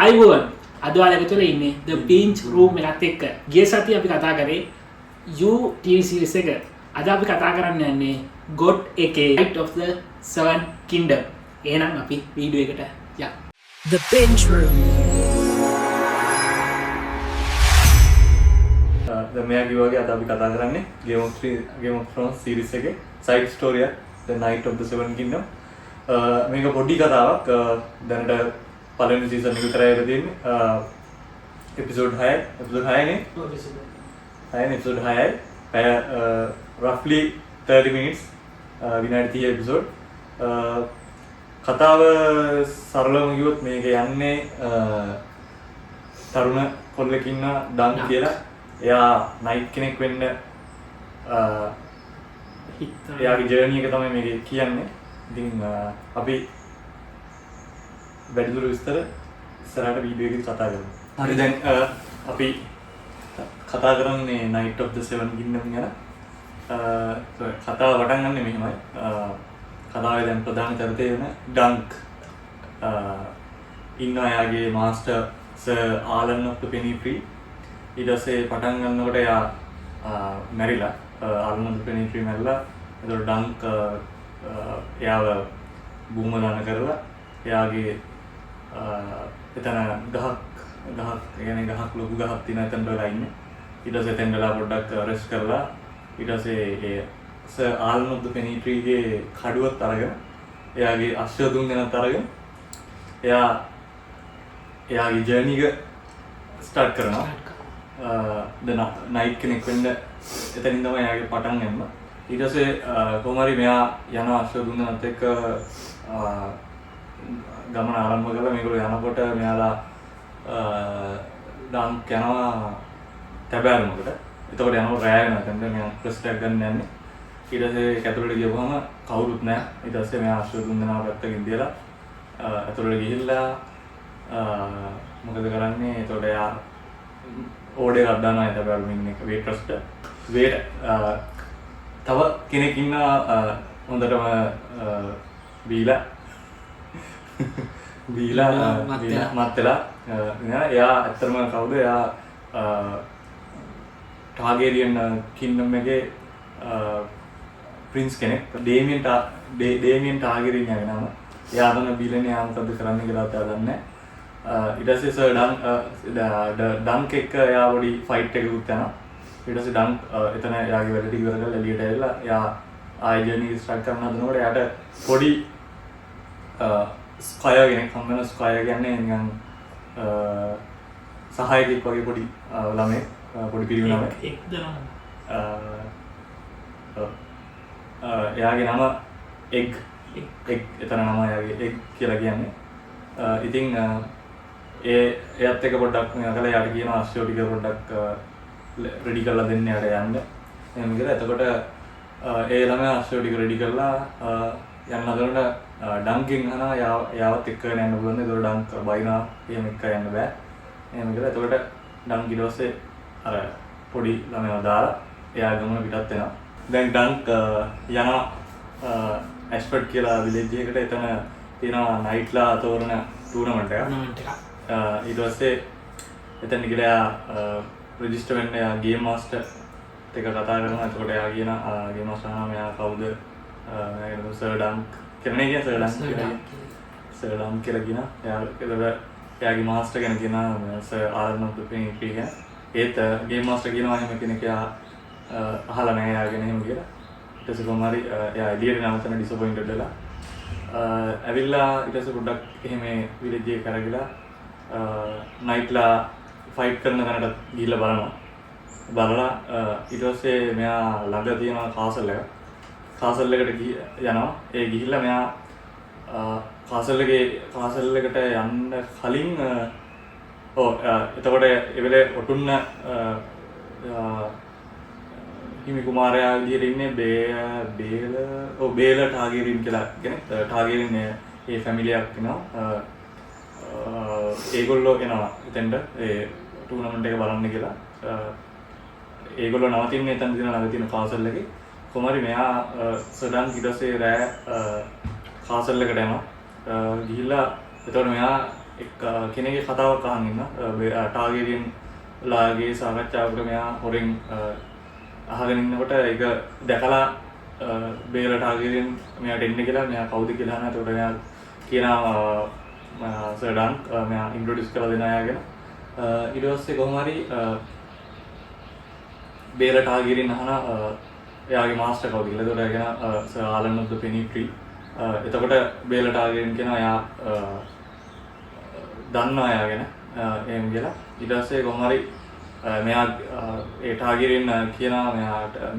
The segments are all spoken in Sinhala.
ආයිබෝවන් අද ඔයාලා තුළ ඉන්නේ The Pinch Room එකත් එක්ක ගිය සතියේ අපි කතා කරේ You TV series එක. අද අපි කතා කරන්න යන්නේ God එකේ Night of the Seven Kingdom. එහෙනම් අපි වීඩියෝ එකට යමු. The Pinch Room. දැන් මෙයා කිව්වා වගේ අද අපි කතා කරන්නේ Game of Thrones series එකේ side story එක The Night of the Seven Kingdom. මේක පොඩි කතාවක්. දැනට පළවෙනි සීසන් එක විතරයි වෙලා තියෙන්නේ. එපිසෝඩ් 6නේ. එපිසෝඩ් 6යි. පැය roughly 30 minutes විනාඩි 30 එපිසෝඩ්. කතාව සරලවම කිව්වොත් මේක යන්නේ තරුණ කොල්ලෙක් ඉන්න ඩන් කියලා. එයා නයිට් කෙනෙක් වෙන්න එයාගේ ජර්නි එක තමයි මේක කියන්නේ. ඉතින් අපි වැඩිදුර විස්තර ඉස්සරහට වීඩියෝ එකකින් කතා කරමු. හරි දැන් අපි කතා කරන්නේ Night of the Seven Kingdom ගැන. කතාව පටන් ගන්න මෙහෙමයි. කතාවේ දැන් ප්‍රධාන චරිතය වෙන ඩන්ක් ඉන්න එයාගේ මාස්ටර් සර් ආලන් ඔෆ් ද පෙනිෆ්‍රී. ඊට පස්සේ පටන් ගන්නකොට එයා මැරිලා. ආලන් ඔෆ් ද පෙනිෆ්‍රී මැරිලා. ඒතකොට ඩන්ක් එයාව බූමරාන කරලා එයාගේ එතන ගහක් කියන්නේ ගහක් ලොකු ගහක් තියෙන එතන වෙලා ඉන්නේ. ඊට පස්සේ එතන වෙලා පොඩ්ඩක් රෙස්ට් කරලා ඊට පස්සේ ඒ සර් ආලන් ඔෆ් ද පෙනිෆ්‍රීගේ කඩුවත් අරගෙන එයාගේ අශ්ව දුන්ගෙනත් අරගෙන එයාගේ ජර්නි එක ස්ටාර්ට් කරනවා. නයිට් කෙනෙක් වෙන්න එතනින් තමයි එයාගේ පටන් ගන්න. ඊට පස්සේ කොහොම හරි මෙයා යන අශ්ව දුන්ගෙනත් එක්ක ගමන ආරම්භ කළා. මේගොල්ලෝ යනකොට මෙයාලා ඩන්ක් යනවා තැබෑරුමකට. එතකොට යනකොට රෑ වෙනවා. එතෙන්ද මෙයා ක්‍රස්ට් එකක් ගන්න යන්නේ. ඊට පස්සේ ඇතුළට ගියපුවම කවුරුත් නැහැ. ඊට පස්සේ මෙයා අශ්ව දුන්දනාව පැත්තකින් තියලා ඇතුළට ගිහිල්ලා මොකද කරන්නේ? එතකොට එයා ඕඩර් එකක් දානවා තැබෑරුමින් එක වේට්‍රස්ට. තව කෙනෙක් ඉන්නවා හොඳටම බීලා මත් වෙලා එයා ඇත්තටම කවුද? එයා ටාගේරියන් කින්ඩම් එකේ ප්‍රින්ස් කෙනෙක්. ඩේමියන් ටාගේරියන් යගේ නම. එයා තමයි බීලනේ යා මොකද කරන්න කියලා එයා දන්නේ නැහැ. ඊට පස්සේ සර් ඩන්ක් එක්ක එයා පොඩි ෆයිට් එකකුත් යනවා. ඊට පස්සේ ඩන්ක් එතන එයාගේ වැඩ ටික ඉවර කරලා එළියට ඇවිල්ලා එයා ආයෙ ජර්නි ස්ටාර්ට් කරන්න හදනකොට එයාට පොඩි ස්ක්වයර් කෙනෙක් හම්බ වෙනවා. ස්ක්වයර් කියන්නේ නිකන් සහායකෙක් වගේ පොඩි ළමෙක්, පොඩි පිරිමි ළමෙක්. එයාගේ නම එග්. එතන නම එයාගේ එග් කියලා කියන්නේ. ඉතින් එයත් එක පොඩ්ඩක් මෙයා කළා. යාට කියනවා අශ්වය ටික පොඩ්ඩක් රෙඩි කරලා දෙන්න යාට යන්න. එහෙම කියලා. එතකොට ඒ ළමයා අශ්වය ටික රෙඩි කරලා යන්න හදනකොට ඩන්කින් අහනවා යාවත් එක්කගෙන යන්න පුළුවන්ද? ඒතකොට ඩන්ක් බයිනා එහෙම එක්ක යන්න බෑ. එහෙම කියලා. එතකොට ඩන්ක් ඊට පස්සේ අර පොඩි ළමයාව දාලා එයා ගමන පිටත් වෙනවා. දැන් ඩන්ක් යනවා ඇස්ෆර්ඩ් කියලා විලේජ් එකකට. එතන තියෙනවා නයිට්ලා තෝරන ටූර්නමන්ට් එකක්. ඊට පස්සේ එතන ගිහලා එයා රෙජිස්ටර් වෙන්න එයා ගේම් මාස්ටර් එක කතා කරනවා. එතකොට එයා කියන ගේම් මාස්ටර් අහනවා මෙයා කවුද? මම සර් ඩන්ක් කියන්නේ කියන සර් ඩන්ක් කියලා කියනවා. එයාගේ මාස්ටර් ගැන කියනවා සර් ආලන් ඔෆ් ද පෙනිෆ්‍රී ගැන. ඒත් ගේම් මාස්ටර් කියනවා එහෙම කෙනෙක් එයා අහලා නැහැ එයා ගැන එහෙම කියලා. ඊට පස්සේ කොහොම හරි එයා එළියට නැවතන ඩිසපොයින්ටඩ් වෙලා ඇවිල්ලා ඊට පස්සේ පොඩ්ඩක් එහෙම විලේජ් එක කරගිලා නයිට්ලා ෆයිට් කරන තැනට ගිහිල්ලා බලලා ඊට පස්සේ මෙයා ළඟ තියෙන කාසල් එක. කාසල් එකට යනවා. ඒ ගිහිල්ලා මෙයා කාසල් එකට යන්න කලින් එතකොට ඒ වෙලේ ඔටුන්න හිමි කුමාරයා විදිහට ඉන්නේ බේල ටාගේරියන් කියලා කෙනෙක්. ටාගේරියන් ඒ ෆැමිලියක් ඉන්නවා. ඒගොල්ලෝ එනවා එතෙන්ට ඒ ටූර්නමන්ට් එක බලන්න කියලා. ඒගොල්ලෝ නවතින්නේ එතන ළඟ තියෙන කාසල් එකේ. කොහොම හරි මෙයා සඩන් ඊට පස්සේ රෑ කාසල් එකට යනවා. ගිහිල්ලා එතකොට මෙයා කෙනෙක්ගේ කතාවක් අහන් ඉන්න ටාගේරියන් ලාගේ සාකච්ඡාවකට මෙයා හොරෙන් අහගෙන ඉන්නකොට ඒක දැකලා බේර ටාගේරියන් මෙයාට එන්න කියලා මෙයා කවුද කියලා අහන. එතකොට මෙයා කියනවා සර් ඩන්ක් මෙයා ඉන්ට්‍රොඩියුස් කරලා දෙන අයගෙන ඊට පස්සේ කොහොම හරි බේර ටාගේරියන් අහන එයාගේ මාස්ටර් කවුද කියලා. එතකොට එයා සර් ආලන් ඔෆ් ද පෙනි ට්‍රී. එතකොට බේර ටාගේරියන් කියනවා එයා දන්නවා එයාගෙන එහෙම කියලා. ඊට පස්සේ කොහොම හරි මෙයා ඒ ටාගේරියන් කියනවා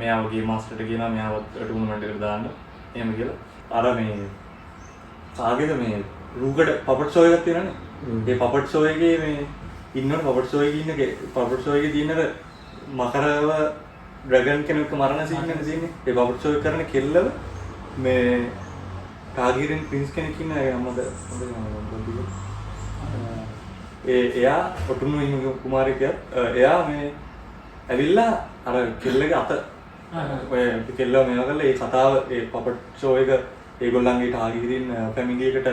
මෙයාගේ මාස්ටර්ට කියනවා මෙයාව ටූර්නමන්ට් එකට දාන්න එහෙම කියලා. අර මේ කාගේද මේ රූකඩ පපට් ෂෝ එකක් තියෙනනේ. ඒ පපට් ෂෝ එකේ මේ ඉන්නවනේ පපට් ෂෝ එකේ ඉන්න පපට් ෂෝ එකේ තියෙන අර මකරව ඩ්‍රැගන් කෙනෙක් මරණ සීන් එක තියෙන්නේ. ඒ පපට් ෂෝ එක කරන කෙල්ලව මේ ටාගේරියන් ප්‍රින්ස් කෙනෙක් ඉන්න අය අම්මද එයා ඔටුනු හිමි කුමාරිකයා එයා මේ ඇවිල්ලා අර කෙල්ලගේ අත ඔය කෙල්ලව මේවා කරලා ඒ කතාව ඒ පපට් ෂෝ එක ඒගොල්ලන්ගේ ටාගේරියන් ෆැමිලි එකට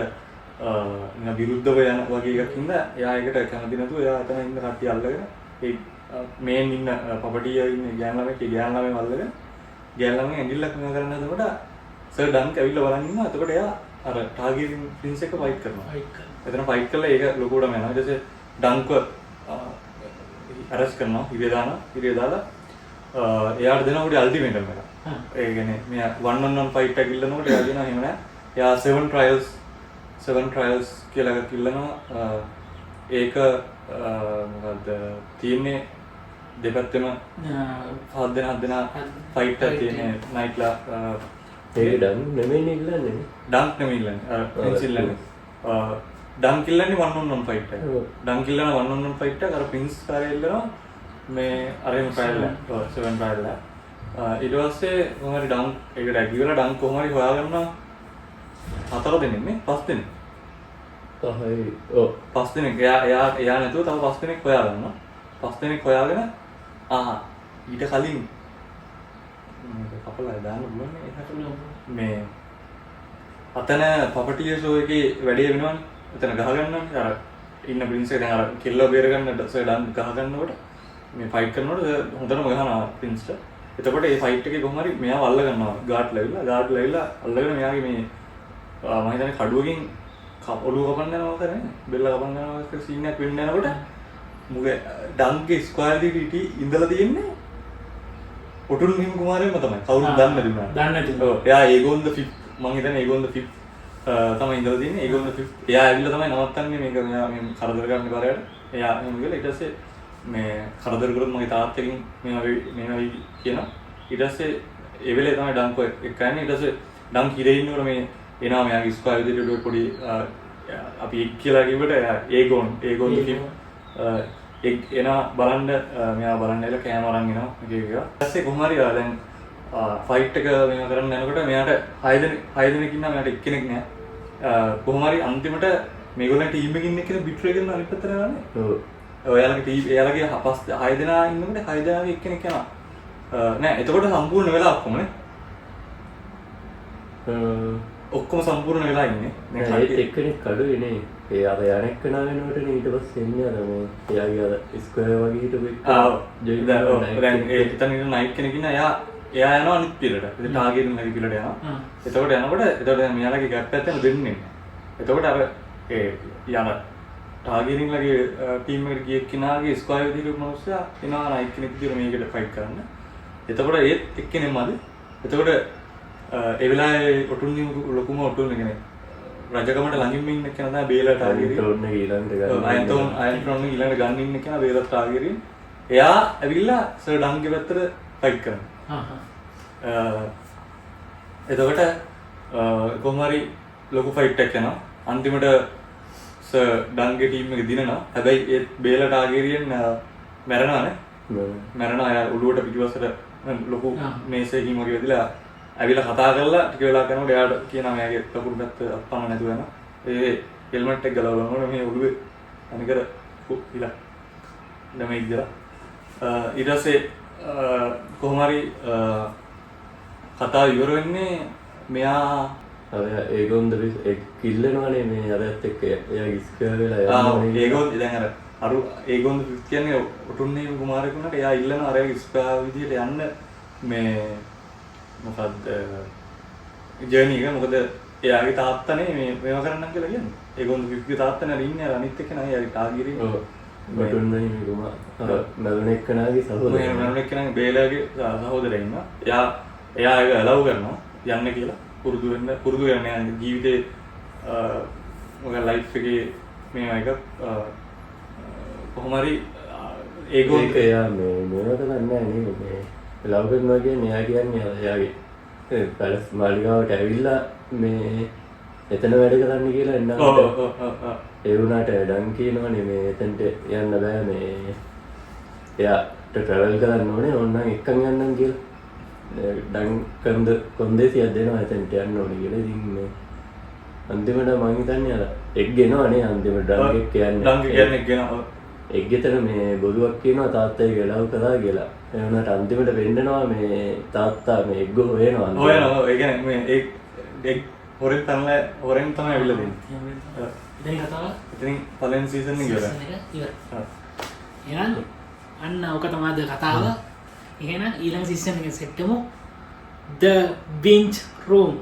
විරුද්ධව යන වගේ එකක් ඉඳලා එයා ඒකට කැමති නැතුව එයා එතන ඉන්න කට්ටිය අල්ලගෙන ඒ මේන් ඉන්න පපටිය ඉන්න ගෑන් ළමයි අල්ලගෙන ගෑන් ළමයි ඇඟිල්ලක් මෙයා කරන්න හදනකොට සර් ඩන්ක් ඇවිල්ලා බලන් ඉන්නවා. එතකොට එයා අර ටාගේරියන් ප්‍රින්ස් එක ෆයිට් කරනවා. එතන ෆයිට් කරලා ඒක ලොකුවටම යනවා. ඊට පස්සේ ඩන්ක්ව අරස් කරනවා. ඉරිය දාලා එයාට දෙනවා උඩ අල්ටිමේටම් එක. ඒ කියන්නේ මෙයා 1-on-1 ෆයිට් එකක් ඉල්ලනකොට එයා කියනවා එහෙම නෑ. එයා 7 trials කියලා එකක් ඉල්ලනවා. ඒක මොකද්ද තියෙන්නේ දෙපැත්තෙම 7 දෙනා ෆයිට් එකක් තියෙන්නේ නයිට්ලා ඒක ඩන්ක් නෙමෙයි ඉල්ලන්නේ. ඩන්ක් නෙමෙයි ඉල්ලන්නේ. ප්‍රින්ස් ඉල්ලන්නේ. ඩන්ක් ඉල්ලන්නේ 1-on-1 ෆයිට් එක. ඩන්ක් ඉල්ලන 1-on-1 ෆයිට් එක අර ප්‍රින්ස් කාරේ ඉල්ලනවා මේ අරේම ට්‍රයල් එක. 7 ට්‍රයල් එක. ඊට පස්සේ කොහොමද ඩන්ක් ඒක රැගියුලර් ඩන්ක් කොහොම හරි හොයාගන්නවා 4 දෙනෙක් නේ 5 දෙනෙක්. තමයි. ඔව්. 5 දෙනෙක් එයා නැතුව තව 5 දෙනෙක් හොයාගන්නවා. 5 දෙනෙක් හොයාගෙන ඊට කලින් කපලා දාන්න පුළුවන් නේ මේ අතන පපටිය ෂෝ එකේ වැඩේ වෙනවනේ. එතන ගහගන්නනේ අර ඉන්න ප්‍රින්ස් එක දැන් අර කෙල්ලව බේර ගන්න සර් ඩන්ක් ගහගන්නකොට මේ ෆයිට් කරනකොට හොඳටම ගහනවා ප්‍රින්ස්ට. එතකොට මේ ෆයිට් එකේ කොහොම හරි මෙයාව අල්ල ගන්නවා ගාඩ් ලැවිලා අල්ලගෙන මෙයාගේ මේ මම හිතන්නේ කඩුවකින් ඔළුව කපන්න යනවා කරන්නේ බෙල්ල කපන්න යනවා සීන් එකක් වෙන්න යනකොට මුගේ ඩන්ක්ගේ ස්ක්වයර් දිටි ඉඳලා තියෙන්නේ ඔටුන් හිමි කුමාරයම තමයි. කවුරුත් දන්නේ නැති වුණා. දන්නේ නැති. ඔව්. එයා ඒගොන් ද 5th මම හිතන්නේ ඒගොන් ද 5th තමයි ඉඳලා තියෙන්නේ. ඒගොන් ද 5th. එයා ඇවිල්ලා තමයි නවත්තන්නේ මේක මෙයා මේ කරදර ගන්න බරයට. එයා එහෙම ගිහලා ඊට පස්සේ මේ කරදර කරොත් මගේ තාත්තගෙන් මේවා කියනවා. ඊට පස්සේ ඒ වෙලේ තමයි ඩන්ක් එක්ක යන්නේ. ඊට පස්සේ ඩන්ක් හිරේ ඉන්නකොට මේ එනවා මෙයාගේ ස්ක්වයර් විදියට පොඩි අපි එක් කියලා කිව්වට ඒගොන් ද 5th එනා බලන්න මෙයා බලන්න ඇවිල්ලා කෑම අරන් එනවා මේක. ඊට පස්සේ කොහොම හරි දැන් ෆයිට් එක මේවා කරන්න යනකොට මෙයාට 6 දෙනෙක් ඉන්නවා මෙයාට එක්කෙනෙක් නෑ. කොහොම හරි අන්තිමට මේගොල්ලන් ටීම් එකකින් එක්කෙනෙක් බිට්‍රේ කරන අනිත් පැත්තට යනවානේ. ඔව්. එයාලගේ 6 දෙනා ඉන්නකොට 6 දෙනාගේ එක්කෙනෙක් යනවා. නෑ එතකොට සම්පූර්ණ වෙලා ඔක්කොමනේ. ඔක්කොම සම්පූර්ණ වෙලා ඉන්නේ. දැන් ඒත් එක්කෙනෙක් කඩුවේ නේ. ඒ අර යනෙක් කනා වෙනකොට ඊට පස්සේ එන්නේ අර මේ එයාගේ අර ස්ක්වයර් වගේ හිටපු එක. දැන් ඒ එතන ඉන්න නයිට් කෙනෙක් ඉන්න එයා යනවා අනිත් පිළට. ඉතින් ටාගේරින් හරි පිළට යනවා. එතකොට දැන් මෙයාලගේ ගැප් එක ඇත්තම දෙන්නේ නැහැ. එතකොට අර ඒ යන ටාගේරින් ලගේ ටීම් එකට ගිය කෙනාගේ ස්ක්වයර් විදිහට මොනවද එනවා නයිට් කෙනෙක් විදිහට මේකට ෆයිට් කරන්න. එතකොට ඒත් එක්කෙනෙක්මද. එතකොට ඒ වෙලාවේ ඔටුන්ගේ ලොකුම ඔටුන් කෙනෙක් රජකමට ළඟින්ම ඉන්න කෙනා තමයි බේලා ටාගේරින්. ටෝන් එක ඊළඟට ගන්න. අයන්ට්‍රෝන් ඊළඟට ගන්න ඉන්න කෙනා බේලා ටාගේරින්. එයා ඇවිල්ලා සර් ඩන්ක්ගේ පැත්තට ෆයිට් කරනවා. එතකොට කොහොම හරි ලොකු ෆයිට් එකක් යනවා. අන්තිමට සර් ඩන්ක්ගේ ටීම් එක දිනනවා. හැබැයි ඒ බේලා ටාගේරියන් මැරෙනවානේ. මැරෙනවා. එයා ඔළුවට පිටිපස්සට ලොකු මේසයකින් වගේ වැදිලා ඇවිල්ලා කතා කරලා ටික වෙලා කරනකොට එයාට කියනවා මෙයාගේ කකුල් පැත්ත අප්පන්න නැතුව යනවා. ඒ හෙල්මට් එක ගලවනකොට මේ ඔළුවේ අනිකර ඉලා ඩැමේජ් දලා. ඊට පස්සේ කොහොම හරි කතාව ඉවර වෙන්නේ මෙයා අර ඒගොන්ද කිල්ලනවානේ මේ අරත් එක්ක එයා ඉස්කර් වෙලා ඒගොන් දැන් අර ඒගොන් කියන්නේ ඔටුන්නේ කුමාරයෙකුට එයා ඉල්ලන අර ඉස්පා විදියට යන්න මේ මොකද්ද ජර්නි එක මොකද එයාගේ තාත්තනේ මේවා කරන්න කියලා කියන්නේ. ඒගොල්ලෝ වික්ගේ තාත්තනේ ඉන්නේ අර අනිත් එක්ක නෑ එයාගේ ටාගිරි. ඔව්. බටුන්නේ මේ කුමා මරුණ එක්කනාගේ සහෝදරයා. මරුණ එක්කනාගේ බේලාගේ සහෝදරයා ඉන්නවා. එයා ඒක අලව් කරනවා යන්න කියලා. පුරුදු වෙන ජීවිතේ මොකද ලයිෆ් එකේ මේවා එක කොහොම හරි ඒගොල්ලෝ එයා මේවට දන්නේ නෑ මේ ලව් කරනවා කියන්නේ එයා කියන්නේ එයාගේ පැලස් මාලිගාවට ඇවිල්ලා මේ එතන වැඩ කරන්න කියලා එන්නා. ඒ වුණාට ඩන් කියනවනේ මේ එතනට යන්න බෑ මේ එයාට ට්‍රැවල් කරන්න ඕනේ ඕනනම් එක්කන් යන්නම් කියලා. ඩන් කොන්දේසියක් දෙනවා එතනට යන්න ඕනේ කියලා. ඉතින් මේ අන්තිමට මං හිතන්නේ අර එක් ගෙනවනේ අන්තිමට ඩන් එක් කියන්නේ. ඩන් කියන්නේ ගෙනවා. එක් ගෙතන මේ බොරුවක් කියනවා තාත්තා ඒක ලව් කරා කියලා. ඒ වුණාට අන්තිමට වෙන්නනවා මේ තාත්තා මේ එක්ග හොයනවා. හොයනවා. ඒ කියන්නේ මේ එක් හොරෙන් තමයි ඇවිල්ලා දෙන්නේ. ඉතින් කතාව ඉතින් පළවෙනි සීසන් එක ඉවරයි. එහෙනම් අන්න ඔක තමයි ද කතාව. එහෙනම් ඊළඟ සීසන් එක සෙට්ටමු. The Binge Room.